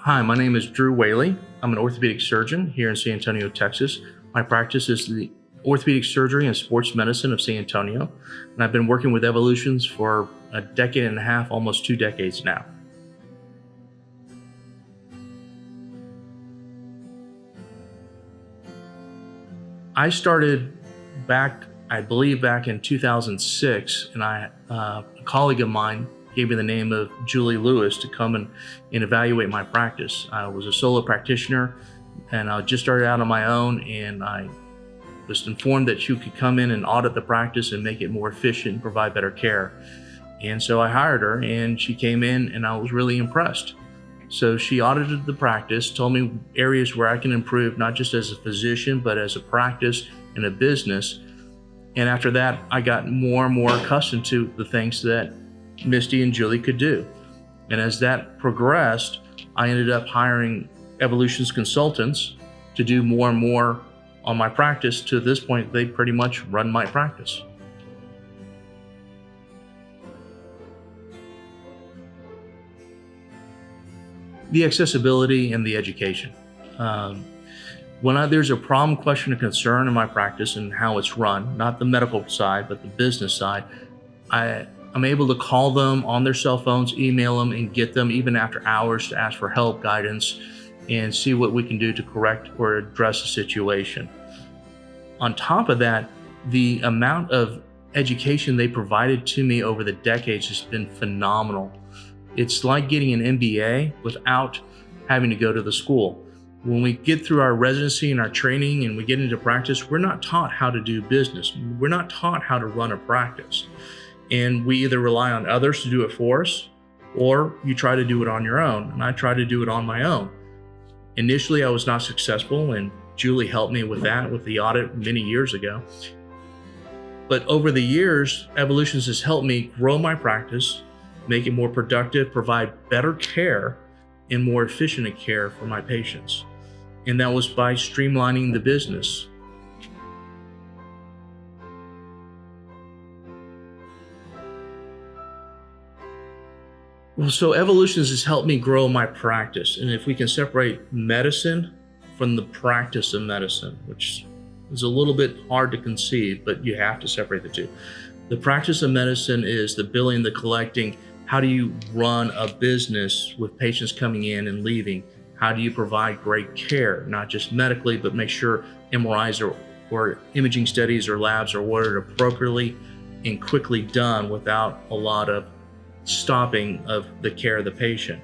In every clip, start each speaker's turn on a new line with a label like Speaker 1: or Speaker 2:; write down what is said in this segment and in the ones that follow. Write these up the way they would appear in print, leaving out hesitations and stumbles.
Speaker 1: Hi, my name is Drew Whaley. I'm an orthopedic surgeon here in San Antonio, Texas. My practice is the Orthopedic Surgery and Sports Medicine of San Antonio, and I've been working with Evolutions for a decade and a half, almost 2 decades now. I started I believe back in 2006, and a colleague of mine gave me the name of Julie Lewis to come and evaluate my practice. I was a solo practitioner, and I just started out on my own, and I was informed that she could come in and audit the practice and make it more efficient and provide better care. And so I hired her, and she came in, and I was really impressed. So she audited the practice, told me areas where I can improve, not just as a physician, but as a practice and a business. And after that, I got more and more accustomed to the things that Misty and Julie could do. And as that progressed, I ended up hiring Evolutions consultants to do more and more on my practice. To this point, they pretty much run my practice. The accessibility and the education. When there's a problem, question, or concern in my practice and how it's run, not the medical side, but the business side, I'm able to call them on their cell phones, email them, and get them even after hours to ask for help, guidance, and see what we can do to correct or address the situation. On top of that, the amount of education they provided to me over the decades has been phenomenal. It's like getting an MBA without having to go to the school. When we get through our residency and our training and we get into practice, we're not taught how to do business. We're not taught how to run a practice. And we either rely on others to do it for us, or you try to do it on your own. And I try to do it on my own. Initially, I was not successful, and Julie helped me with that, with the audit many years ago. But over the years, Evolutions has helped me grow my practice, make it more productive, provide better care and more efficient care for my patients. And that was by streamlining the business. Well, so Evolutions has helped me grow my practice. And if we can separate medicine from the practice of medicine, which is a little bit hard to conceive, but you have to separate the two. The practice of medicine is the billing, the collecting. How do you run a business with patients coming in and leaving? How do you provide great care, not just medically, but make sure MRIs or imaging studies or labs are ordered appropriately and quickly done without a lot of stopping of the care of the patient.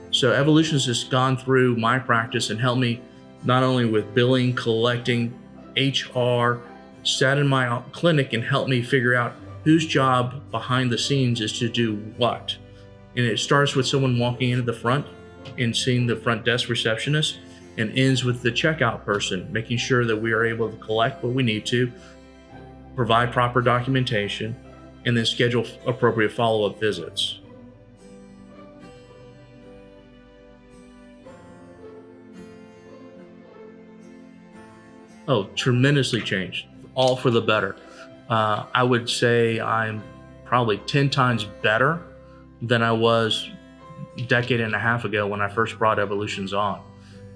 Speaker 1: So Evolutions has gone through my practice and helped me not only with billing, collecting, HR, sat in my clinic and helped me figure out whose job behind the scenes is to do what. And it starts with someone walking into the front and seeing the front desk receptionist, and ends with the checkout person, making sure that we are able to collect what we need to, provide proper documentation, and then schedule appropriate follow-up visits. Oh, tremendously changed, all for the better. I would say I'm probably 10 times better than I was a decade and a half ago when I first brought Evolutions on.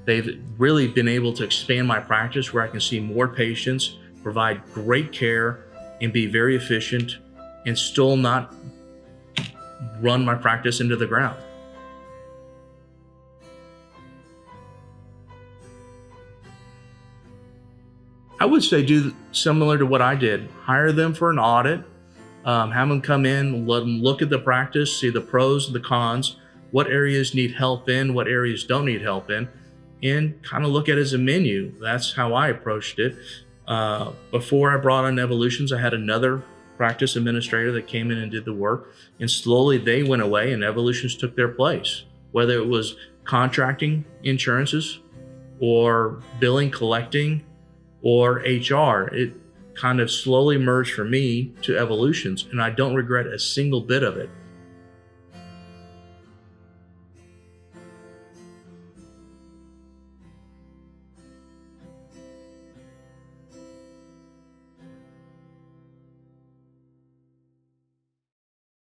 Speaker 1: They've really been able to expand my practice where I can see more patients, provide great care, and be very efficient, and still not run my practice into the ground. I would say do similar to what I did. Hire them for an audit, have them come in, let them look at the practice, see the pros and the cons, what areas need help in, what areas don't need help in, and kind of look at it as a menu. That's how I approached it. Before I brought on Evolutions, I had another practice administrator that came in and did the work, and slowly they went away and Evolutions took their place. Whether it was contracting insurances or billing, collecting, or HR, it kind of slowly merged for me to Evolutions, and I don't regret a single bit of it.